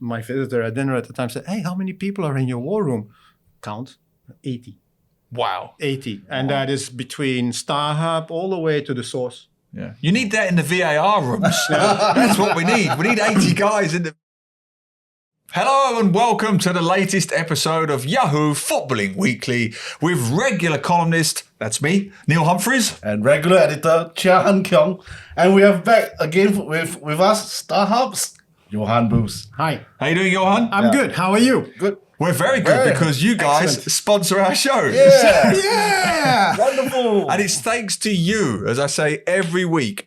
my visitor at dinner at the time said, "Hey, how many people are in your war room?" Count, 80. Wow. 80. And that is between StarHub all the way to the source. Yeah. You need that in the VAR rooms. That's what we need. We need 80 guys in the... Hello and welcome to the latest episode of Yahoo Footballing Weekly with regular columnist, that's me, Neil Humphreys. And regular editor, Chia Keong. And we are back again with us, StarHub's Johan Buse. Hi. How you doing, Johan? I'm good. How are you? Good. We're very good because you guys Excellent. sponsor our show. Yeah. Yeah. Wonderful. And it's thanks to you, as I say every week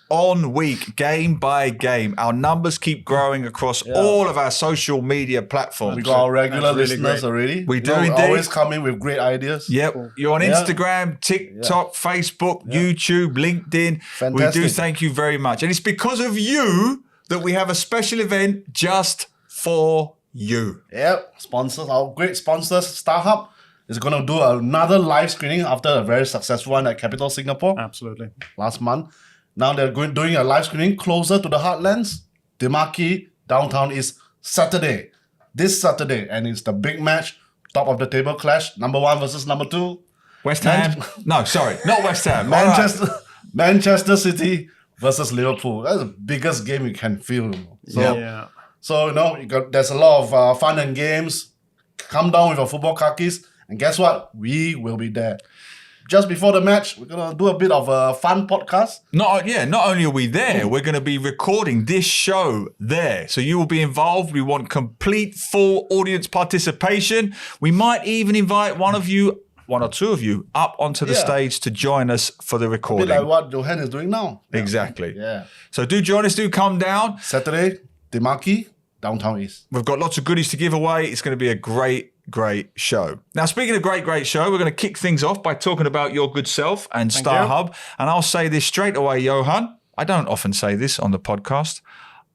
on week, game by game. Our numbers keep growing across all of our social media platforms. We got our regular That's really listeners great. already. We do You know, indeed. always come in with great ideas. Yep. You're on Yeah. Instagram, TikTok, Facebook, YouTube, LinkedIn. Fantastic. We do thank you very much. And it's because of you that we have a special event just for you. Yep. Sponsors, our great sponsors, StarHub, is going to do another live screening after a very successful one at Capital Singapore Absolutely. last month. Now they're doing a live screening closer to the heartlands. D Marquee, downtown, is Saturday. This Saturday. And it's the big match, top of the table clash, number 1 versus number 2. West Ham. No, sorry, not West Ham. Manchester City versus Liverpool. That's the biggest game you can feel. So, Yeah. so there's a lot of fun and games. Come down with your football khakis, and guess what? We will be there. Just before the match, we're gonna do a bit of a fun podcast. Not only are we there, we're going to be recording this show there. So you will be involved. We want complete, full audience participation. We might even invite one or two of you up onto the Yeah. stage to join us for the A bit recording. like what Johan is doing now. Exactly. Yeah. So do join us, do come down. Saturday, D Marquee, downtown East. We've got lots of goodies to give away. It's going to be a great show. Now, speaking of great show, we're going to kick things off by talking about your good self and Thank StarHub. And I'll say this straight away, Johan. I don't often say this on the podcast.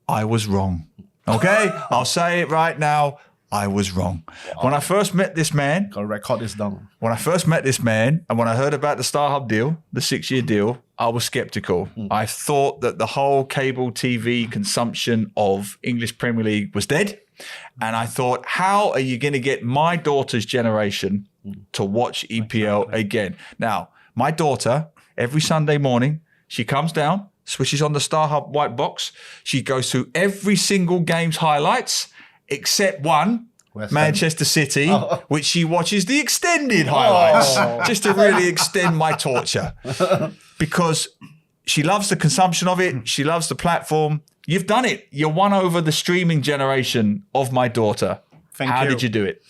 I was wrong. Okay? I'll say it right now. I was wrong. When I first met this man, Gotta record this down. and when I heard about the StarHub deal, the 6-year deal, I was skeptical. I thought that the whole cable TV consumption of English Premier League was dead. And I thought, how are you going to get my daughter's generation to watch EPL again? Now, my daughter, every Sunday morning, she comes down, switches on the StarHub white box. She goes through every single game's highlights, except one, West Ham. Manchester City, which she watches the extended highlights, just to really extend my torture. Because she loves the consumption of it. She loves the platform. You've done it. You're won over the streaming generation of my daughter. How did you do it?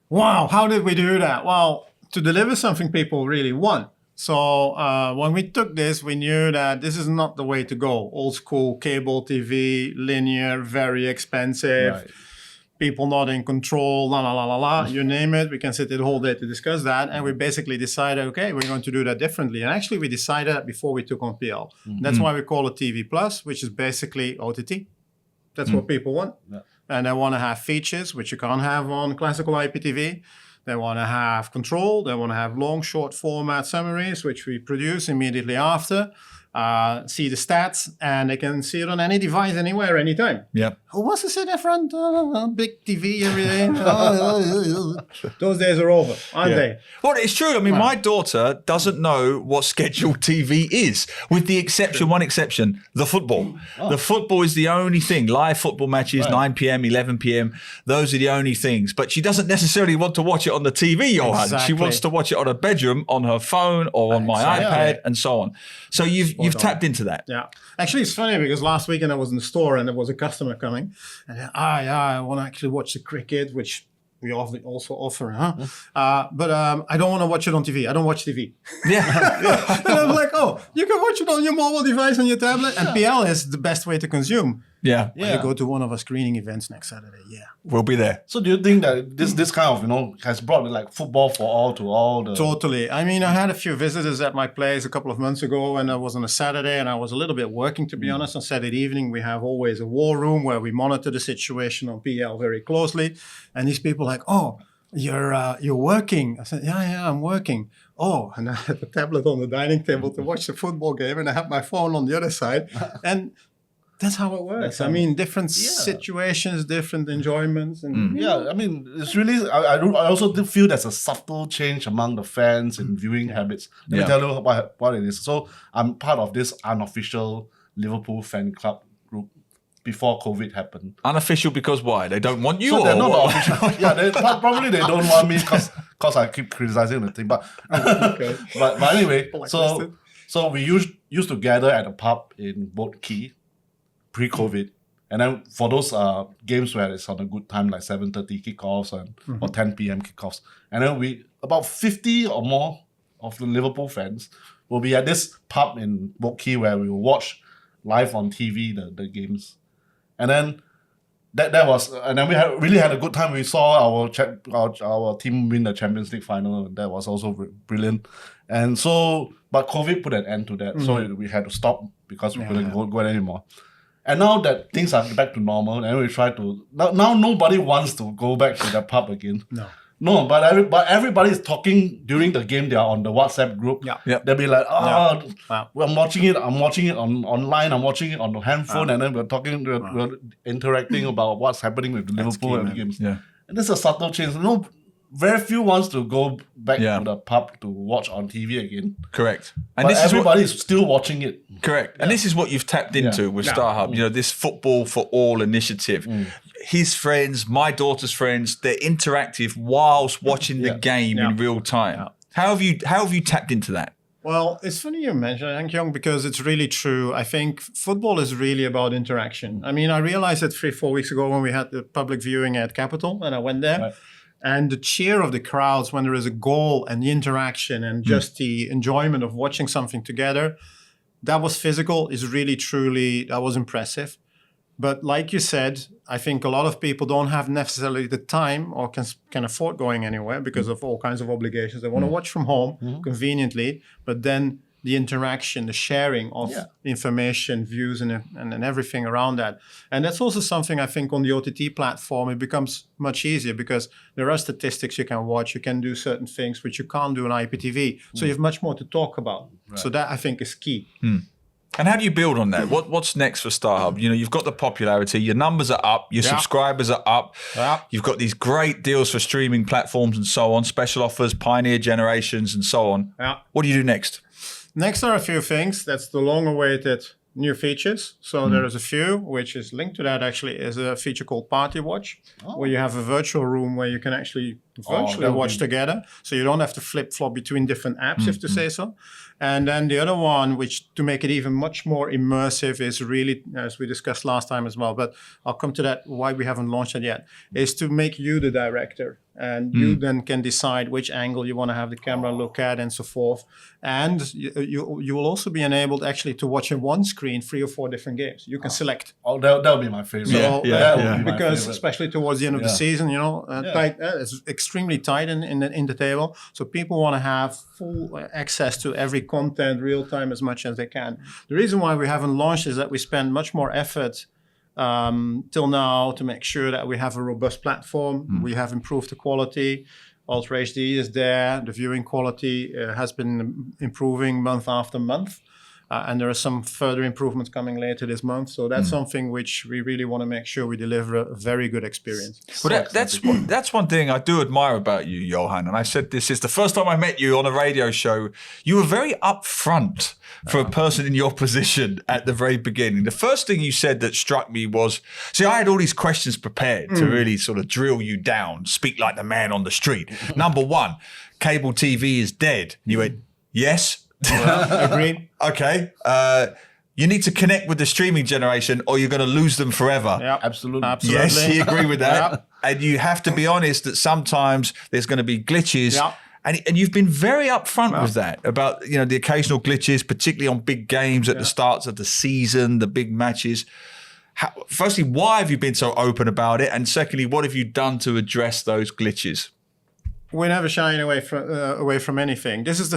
Wow. How did we do that? Well, to deliver something people really want. So when we took this, we knew that this is not the way to go. Old school cable TV, linear, very expensive. Right. People not in control, you name it. We can sit the whole day to discuss that. And we basically decided, okay, we're going to do that differently. And actually, we decided that before we took on PL. That's why we call it TV Plus, which is basically OTT. That's what people want. Yeah. And they want to have features, which you can't have on classical IPTV. They want to have control. They want to have long, short format summaries, which we produce immediately after. See the stats, and they can see it on any device, anywhere, anytime. Yep. Who wants to sit in front? Big TV every day. Those days are over, aren't they? Well, it's true. I mean, my daughter doesn't know what scheduled TV is, with the exception, one exception, the football. The football is the only thing. Live football matches, 9 p.m., 11 p.m. Those are the only things. But she doesn't necessarily want to watch it on the TV, Johan. She Exactly. wants to watch it on her bedrown, on her phone, or on my iPad, and so on. So you've tapped into that. Yeah. Actually, it's funny because last weekend I was in the store and there was a customer coming. And I want to actually watch the cricket, which we also offer, but I don't want to watch it on TV. I don't watch TV. Yeah. And I'm like, oh, you can watch it on your mobile device, on your tablet. And PL is the best way to consume. Yeah. You go to one of our screening events next Saturday. Yeah. We'll be there. So do you think that this kind of, has brought like football for all to all the... Totally. I mean, I had a few visitors at my place a couple of months ago, and I was on a Saturday, and I was a little bit working, to be honest. On Saturday evening, we have always a war room where we monitor the situation on PL very closely. And these people like, oh, you're working. I said, yeah, I'm working. Oh, and I had the tablet on the dining table to watch the football game, and I had my phone on the other side. And That's how it works. That's how- I mean, different Yeah. situations, different enjoyments, and Yeah, I mean, it's really. I also do feel there's a subtle change among the fans in viewing habits. Let me Yeah. tell you what it is. So I'm part of this unofficial Liverpool fan club group before COVID happened. Unofficial because why? They don't want you, So or they're not the what? official. Yeah, probably they don't want me because I keep criticizing the team. But but anyway, Blacklisted. so we used to gather at a pub in Boat Quay pre-COVID. And then for those games where it's on a good time, like 7:30 kickoffs or 10 p.m. kickoffs, and then we about 50 or more of the Liverpool fans will be at this pub in Boat Quay where we will watch live on TV the games, and then that was and then we really had a good time. We saw our team win the Champions League final, and that was also brilliant. And so, but COVID put an end to that, so we had to stop because we couldn't go anymore. And now that things are back to normal, and we try to now nobody wants to go back to the pub again. No, but everybody is talking during the game. They are on the WhatsApp group. Yeah. They'll be like, Wow. well, I'm watching it on online. I'm watching it on the handphone, and then we're interacting about what's happening with the Liverpool key, and the man. games. Yeah. And this is a subtle change. No, very few wants to go back Yeah. to the pub to watch on TV again. Correct. And But this is what, everybody is still watching it. correct. And this is what you've tapped into with StarHub. You know, this Football for All initiative. His friends, my daughter's friends, they're interactive whilst watching the game in real time. How have you tapped into that? Well, it's funny you mention it, Keong, because it's really true. I think football is really about interaction. I mean, I realized it 3-4 weeks ago when we had the public viewing at Capitol, and I went there. Right. And the cheer of the crowds when there is a goal and the interaction and just the enjoyment of watching something together, that was physical, is really, truly, that was impressive. But like you said, I think a lot of people don't have necessarily the time or can afford going anywhere because of all kinds of obligations. They want to watch from home conveniently, but then the interaction, the sharing of information, views, and everything around that. And that's also something I think on the OTT platform, it becomes much easier because there are statistics you can watch. You can do certain things which you can't do on IPTV. So you have much more to talk about. Right. So that I think is key. And how do you build on that? What's next for StarHub? You know, you've got the popularity, your numbers are up, your subscribers are up. You've got these great deals for streaming platforms and so on, special offers, pioneer generations and so on. What do you do next? Next are a few things. That's the long-awaited new features. So there is a few, which is linked to that actually, is a feature called Party Watch, where you have a virtual room where you can actually virtually watch together. So you don't have to flip-flop between different apps, if to say so. And then the other one, which to make it even much more immersive, is really, as we discussed last time as well, but I'll come to that, why we haven't launched it yet, is to make you the director. And you then can decide which angle you want to have the camera look at and so forth. And you will also be enabled actually to watch in one screen 3 or 4 different games. You can select. Oh, that'll be my favorite. So, That would be my because favorite. especially towards the end of the season, you know, tight, it's extremely tight in the table. So people want to have full access to every content real time as much as they can. The reason why we haven't launched is that we spend much more effort till now to make sure that we have a robust platform. We have improved the quality. Ultra HD is there. The viewing quality has been improving month after month. And there are some further improvements coming later this month. So that's something which we really want to make sure we deliver a very good experience. Well, that's one thing I do admire about you, Johan. And I said this is the first time I met you on a radio show. You were very upfront for a person in your position at the very beginning. The first thing you said that struck me was, see, I had all these questions prepared to really sort of drill you down, speak like the man on the street. Number one, cable TV is dead. And you went, yes. Agreed. Okay. You need to connect with the streaming generation or you're going to lose them forever. Yeah, Absolutely. Yes, he agreed with that. And you have to be honest that sometimes there's going to be glitches. Yeah. And you've been very upfront with that about, you know, the occasional glitches, particularly on big games at the starts of the season, the big matches. Firstly, why have you been so open about it? And secondly, what have you done to address those glitches? We're never shying away from anything. This is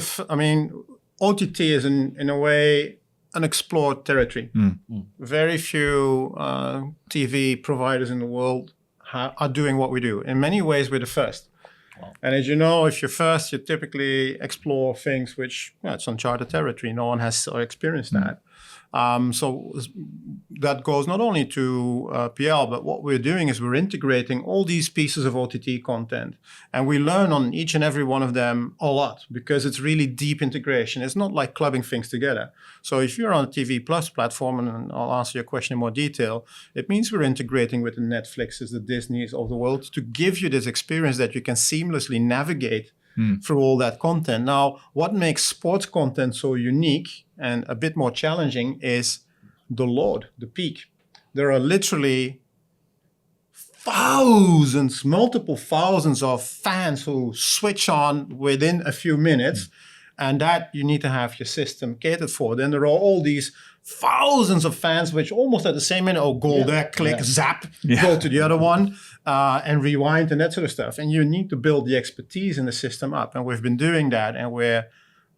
OTT is in a way unexplored territory. Very few TV providers in the world are doing what we do. In many ways, we're the first. Wow. And as you know, if you're first, you typically explore things which, it's uncharted territory. No one has experienced that. So that goes not only to PL, but what we're doing is we're integrating all these pieces of OTT content, and we learn on each and every one of them a lot because it's really deep integration. It's not like clubbing things together. So if you're on a TV Plus platform, and I'll answer your question in more detail, it means we're integrating with the Netflixes, the Disneys of the world to give you this experience that you can seamlessly navigate through all that content. Now, what makes sports content so unique and a bit more challenging is the load, the peak. There are literally thousands, multiple thousands of fans who switch on within a few minutes, and that you need to have your system catered for. Then there are all these thousands of fans which almost at the same minute, go there, click, zap, go to the other one, and rewind and that sort of stuff. And you need to build the expertise in the system up. And we've been doing that, and we're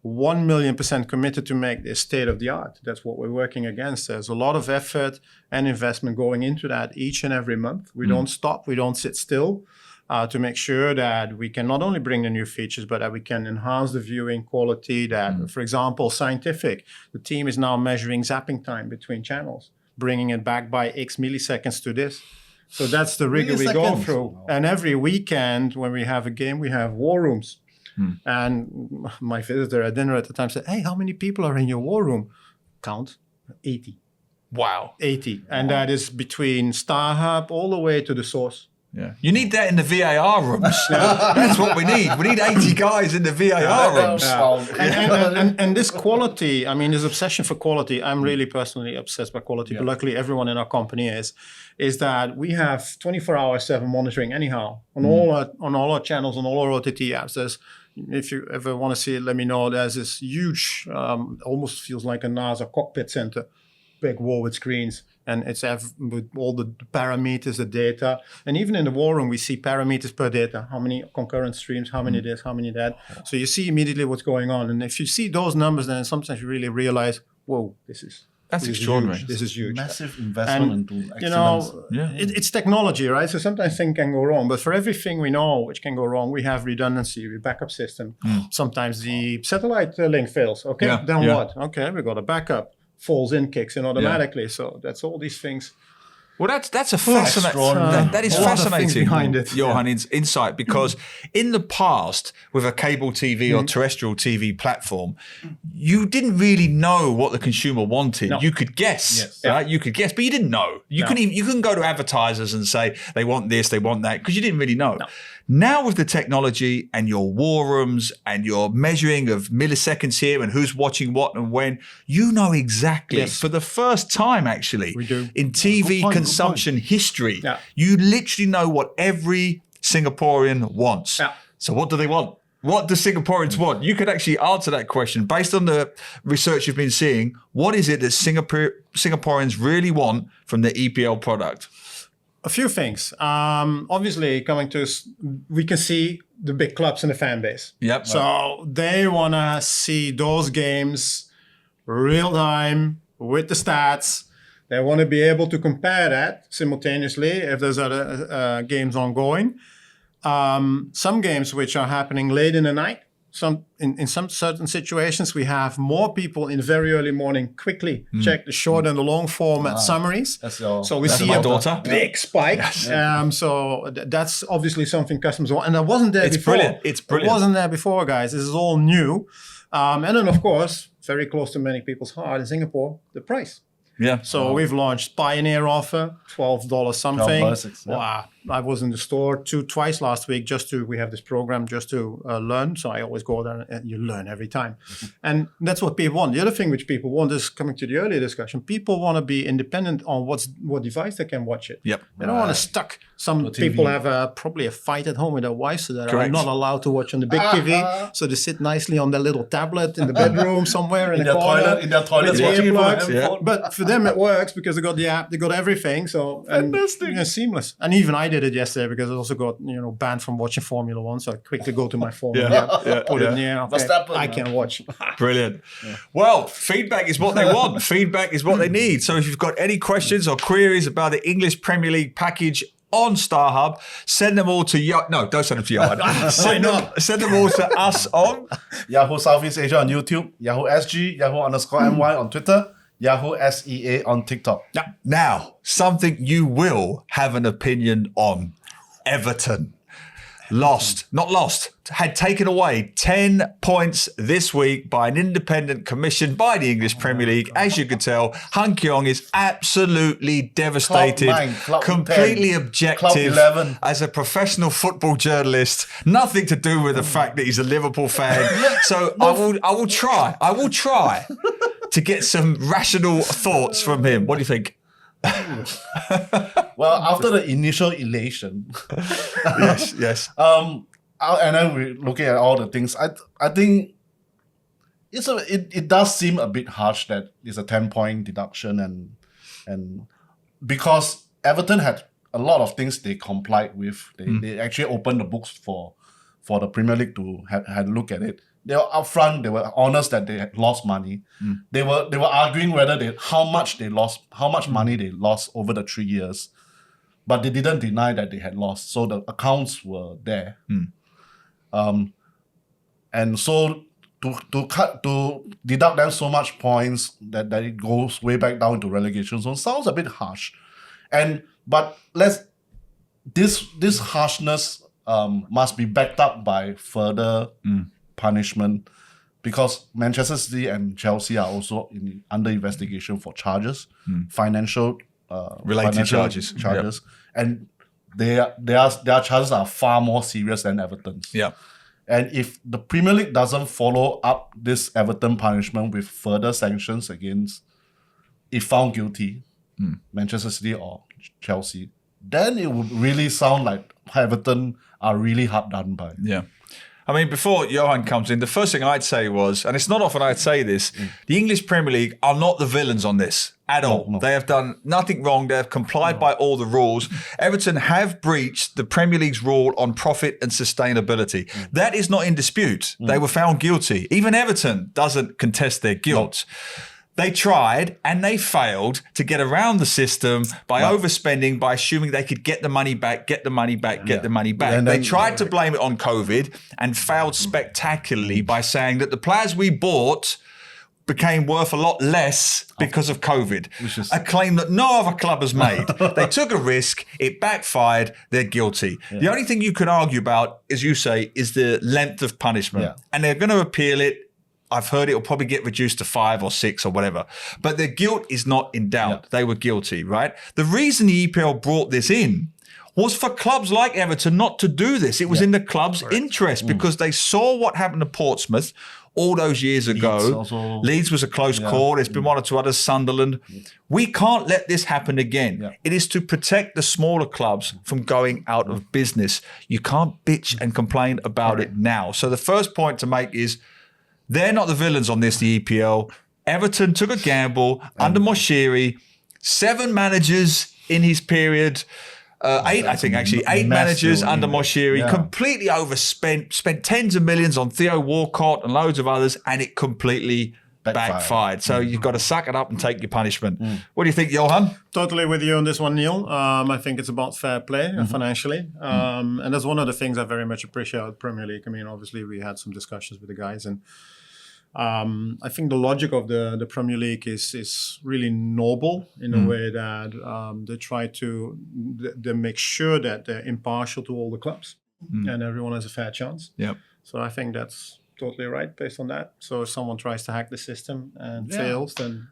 1,000,000% committed to make this state of the art. That's what we're working against. There's a lot of effort and investment going into that each and every month. We don't stop, we don't sit still. To make sure that we can not only bring the new features, but that we can enhance the viewing quality. That, for example, scientific, the team is now measuring zapping time between channels, bringing it back by X milliseconds to this. So that's the rigor we go through. And every weekend when we have a game, we have war rooms. And my visitor at dinner at the time said, "Hey, how many people are in your war room?" Count, 80. Wow. 80. And that is between StarHub all the way to the source. Yeah, you need that in the VAR rooms. That's what we need. We need 80 guys in the VAR rooms. And this quality, I mean, this obsession for quality, I'm really personally obsessed by quality, but luckily everyone in our company is that we have 24/7 monitoring anyhow on all our channels, on all our OTT apps. If you ever want to see it, let me know. There's this huge, almost feels like a NASA cockpit center, big wall with screens. And it's with all the parameters, the data. And even in the war room, we see parameters per data. How many concurrent streams, how many this, how many that. So you see immediately what's going on. And if you see those numbers, then sometimes you really realize, whoa, that's extraordinary. Huge. This is huge. Massive investment into excellence. You know, it's technology, right? So sometimes things can go wrong. But for everything we know which can go wrong, we have redundancy, we backup system. Sometimes the satellite link fails. Okay, then what? Okay, we got a backup. Falls in, kicks in automatically. So that's all these things. Well, that's a fascinating. That is fascinating behind it. Johan's insight, because in the past, with a cable TV or terrestrial TV platform, you didn't really know what the consumer wanted. No. You could guess, right? You could guess, but you didn't know. You couldn't go to advertisers and say they want this, they want that, because you didn't really know. No. Now with the technology and your war rooms and your measuring of milliseconds here and who's watching what and when, you know exactly for the first time actually in TV consumption history, you literally know what every Singaporean wants. Yeah. So what do they want? What do Singaporeans want? You could actually answer that question based on the research you've been seeing. What is it that Singaporeans really want from the EPL product? A few things. Obviously, we can see the big clubs and the fan base. Yep. So they want to see those games real time with the stats. They want to be able to compare that simultaneously if there's other games ongoing. Some games which are happening late in the night. In some certain situations, we have more people in very early morning quickly check the short and the long format summaries. So we see a big spike. So that's obviously something customers want. And that wasn't there before. It's brilliant. It wasn't there before, guys. This is all new. And then, of course, very close to many people's heart in Singapore, the price. Yeah. So we've launched Pioneer offer, $12 something. Wow. I was in the store twice last week we have this program just to learn. So I always go there and you learn every time. And that's what people want. The other thing which people want is coming to the earlier discussion. People want to be independent on what device they can watch it. Yep. They don't want to stuck. Some people have probably a fight at home with their wives so that are not allowed to watch on the big TV. So they sit nicely on their little tablet in the bedroom somewhere in the corner. In their toilets watching it. But for them it works because they got the app, they got everything. So seamless. And even I did it yesterday because I also got banned from watching Formula One. So I quickly go to my phone put it in there. Okay, I can watch. Brilliant. Well, feedback is what they want. Feedback is what they need. So if you've got any questions or queries about the English Premier League package on StarHub, send them all to No, don't send them to Johan. Send them all to us on Yahoo Southeast Asia on YouTube, Yahoo SG, Yahoo_MY on Twitter, Yahoo SEA on TikTok. Now, something you will have an opinion on. Everton. Had taken away 10 points this week by an independent commission by the English Premier League. As you can tell, Keong is absolutely devastated, Cloud 9, Cloud completely 10, objective Cloud 11. as a professional football journalist. Nothing to do with the fact that he's a Liverpool fan. So I will try to get some rational thoughts from him. What do you think? Well, after the initial elation, Yes. and then we're looking at all the things. I think it does seem a bit harsh that it's a 10-point deduction and because Everton had a lot of things they complied with. They actually opened the books for the Premier League to have a look at it. They were upfront. They were honest that they had lost money. They were arguing whether how much money they lost over the 3 years, but they didn't deny that they had lost. So the accounts were there, and so to deduct them so much points that it goes way back down to relegation zone sounds a bit harsh, but this harshness must be backed up by further punishment, because Manchester City and Chelsea are also under investigation for charges, financial Related charges. And their charges are far more serious than Everton's. Yeah. And if the Premier League doesn't follow up this Everton punishment with further sanctions against, if found guilty, Manchester City or Chelsea, then it would really sound like Everton are really hard done by. Yeah. I mean, before Johan comes in, the first thing I'd say was, and it's not often I'd say this, the English Premier League are not the villains on this at all. No. They have done nothing wrong. They have complied by all the rules. Everton have breached the Premier League's rule on profit and sustainability. That is not in dispute. They were found guilty. Even Everton doesn't contest their guilt. They tried and they failed to get around the system by overspending, by assuming they could get the money back. And They then- tried to blame it on COVID and failed spectacularly by saying that the players we bought became worth a lot less because of COVID. A claim that no other club has made. They took a risk, it backfired, they're guilty. The only thing you could argue about, as you say, is the length of punishment. Yeah. And they're going to appeal it. I've heard it will probably get reduced to 5 or 6 or whatever. But their guilt is not in doubt. They were guilty, right? The reason the EPL brought this in was for clubs like Everton not to do this. It was in the club's interest because they saw what happened to Portsmouth all those years ago. Leeds was a close call. There's been one or two others, Sunderland. We can't let this happen again. It is to protect the smaller clubs from going out of business. You can't bitch and complain about it now. So the first point to make is, they're not the villains on this, the EPL. Everton took a gamble under Moshiri. 7 managers in his period. 8, I think, actually. 8 managers under Moshiri. Completely overspent. Spent tens of millions on Theo Walcott and loads of others. And it completely backfired. So you've got to suck it up and take your punishment. What do you think, Johan? Totally with you on this one, Neil. I think it's about fair play financially. And that's one of the things I very much appreciate about the Premier League. I mean, obviously, we had some discussions with the guys, and I think the logic of the Premier League is really noble in a way that they try to they make sure that they're impartial to all the clubs and everyone has a fair chance. Yep. So I think that's totally right based on that. So if someone tries to hack the system and fails, then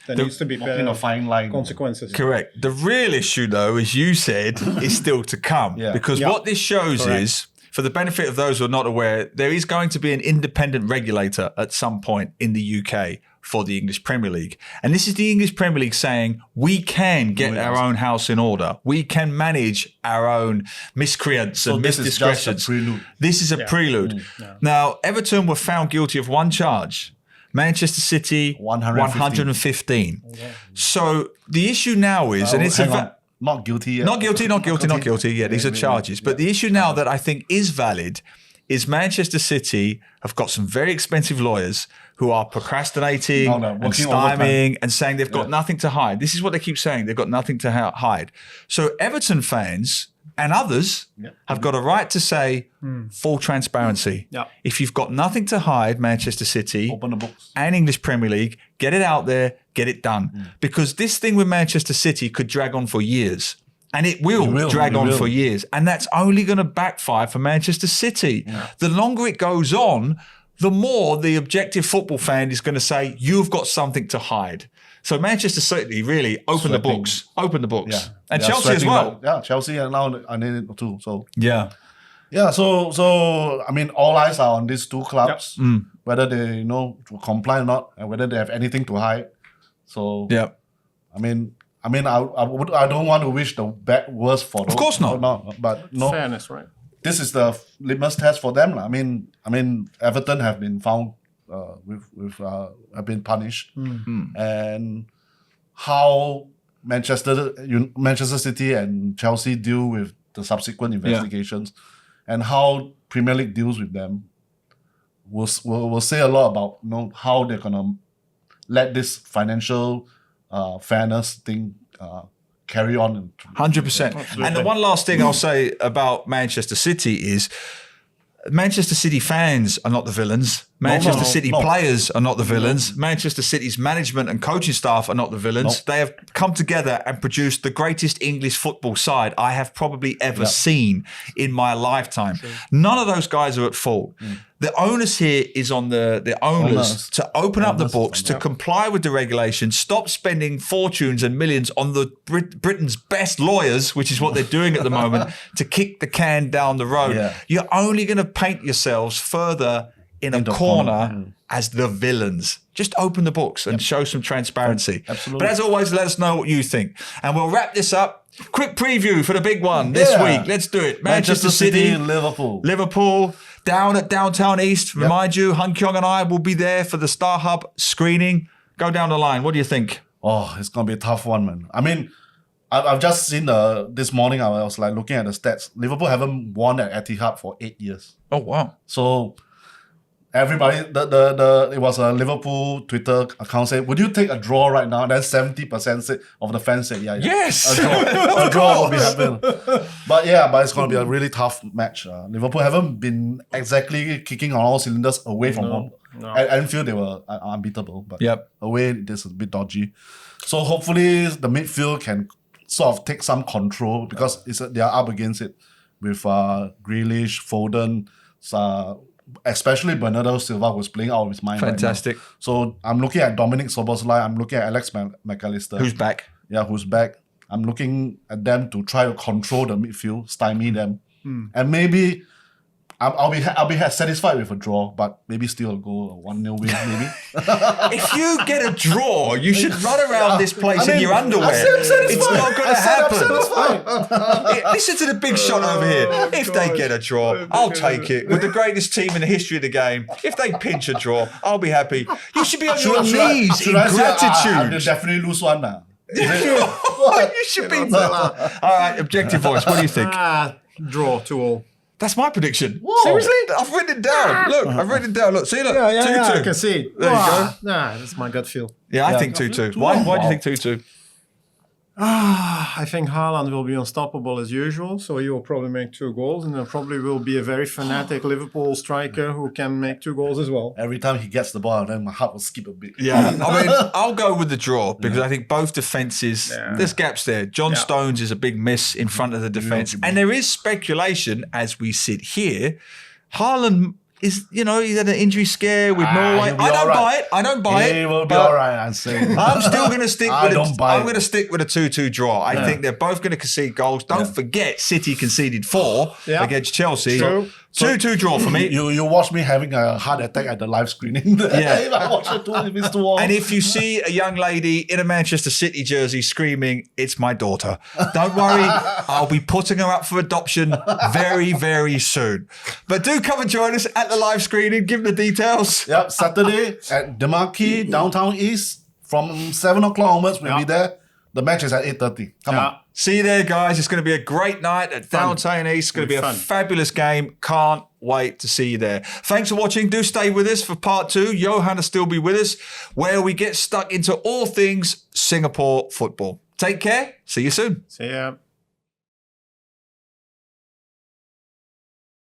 there needs to be Walking a fine line. consequences. Correct. The real issue, though, as you said, is still to come. Because what this shows is, for the benefit of those who are not aware, there is going to be an independent regulator at some point in the UK for the English Premier League. And this is the English Premier League saying, we can get our own house in order. We can manage our own miscreants and this is just a misdiscretions. prelude. This is a prelude. Now, Everton were found guilty of 1 charge. Manchester City, 115. So the issue now is, and it's not guilty yet. Not guilty. Yeah, these are charges. But the issue now that I think is valid is Manchester City have got some very expensive lawyers who are procrastinating and stymieing and saying they've got nothing to hide. This is what they keep saying. They've got nothing to hide. So Everton fans and others have got a right to say full transparency. If you've got nothing to hide, Manchester City Open the books. and English Premier League, get it out there, get it done. Because this thing with Manchester City could drag on for years. And it will drag on for years. And that's only going to backfire for Manchester City. The longer it goes on, the more the objective football fan is going to say, you've got something to hide. So Manchester City really open the books. Yeah. And Chelsea as well. Yeah, Chelsea and now I need it too. So yeah. Yeah, so I mean, all eyes are on these two clubs, whether they comply or not, and whether they have anything to hide. So I mean, I don't want to wish the worst for them. Of course not. But fairness, right? This is the litmus test for them. I mean, Everton have been found have been punished, and how Manchester City and Chelsea deal with the subsequent investigations, and how Premier League deals with them will say a lot about how they're gonna let this financial fairness thing carry on. 100%. And the one last thing I'll say about Manchester City is Manchester City fans are not the villains. Manchester City players are not the villains. Manchester City's management and coaching staff are not the villains. They have come together and produced the greatest English football side I have probably ever seen in my lifetime. None of those guys are at fault. The onus here is on the owners to open up the books, to comply with the regulations, stop spending fortunes and millions on the Britain's best lawyers, which is what they're doing at the moment, to kick the can down the road. You're only going to paint yourselves further in a corner as the villains. Just open the books and show some transparency. Absolutely. But as always, let us know what you think. And we'll wrap this up. Quick preview for the big one this week. Let's do it. Manchester City, Liverpool, down at Downtown East. Remind you, Keong and I will be there for the StarHub screening. Go down the line. What do you think? Oh, it's going to be a tough one, man. I mean, I've just seen this morning, I was like looking at the stats. Liverpool haven't won at Etihad for 8 years. Oh, wow. So everybody, it was a Liverpool Twitter account said, would you take a draw right now? And then 70% of the fans said, yeah. Yes! A draw will be happening. But it's going to be a really tough match. Liverpool haven't been exactly kicking on all cylinders away from home. At Anfield, they were unbeatable. But away, it's a bit dodgy. So hopefully the midfield can sort of take some control because they are up against it with Grealish, Foden, especially Bernardo Silva, who's playing out of his mind. Fantastic. Right now. So I'm looking at Dominic Szoboszlai. I'm looking at Alex McAllister. Who's back? Yeah, who's back. I'm looking at them to try to control the midfield, stymie them. And maybe I'll be satisfied with a draw, but maybe still a goal, a 1-0 win, maybe. If you get a draw, you should run around this place in your underwear. It's not going to happen. Listen to the big shot over here. If they get a draw, I'll take it. With the greatest team in the history of the game, if they pinch a draw, I'll be happy. You should be on your knees in gratitude. They'll definitely lose one now. You should be. All right, objective voice. What do you think? Draw 2-2. That's my prediction. Whoa. Seriously? I've written it down. Look, I've written it down. Look, see, look. 2-2. I can see it. There you go. Nah, that's my gut feel. Yeah, I think 2-2. Why do you think 2-2? I think Haaland will be unstoppable as usual, so he will probably make 2 goals, and there probably will be a very fanatic Liverpool striker who can make 2 goals as well. Every time he gets the ball, then my heart will skip a bit. Yeah, I mean, I'll go with the draw because I think both defences, there's gaps there. John Stones is a big miss in front of the defence. And there is speculation as we sit here. Haaland is, he's had an injury scare with Norway. I don't buy it. He will be all right, I'm saying. I'm still going to stick with I'm going to stick with a 2-2 draw. I think they're both going to concede goals. Don't forget, City conceded 4 against Chelsea. 2-2 draw for me. You watch me having a heart attack at the live screening. If I watch it if it's 2-2. And if you see a young lady in a Manchester City jersey screaming, it's my daughter, don't worry, I'll be putting her up for adoption very, very soon. But do come and join us at the live screening. Give them the details. Yep, Saturday at D Marquee, Downtown East. From 7 o'clock onwards, we'll be there. The match is at 8:30. Come on. See you there, guys. It's going to be a great night at Downtown East. It's going to be a fabulous game. Can't wait to see you there. Thanks for watching. Do stay with us for part 2. Johan will still be with us, where we get stuck into all things Singapore football. Take care. See you soon. See ya.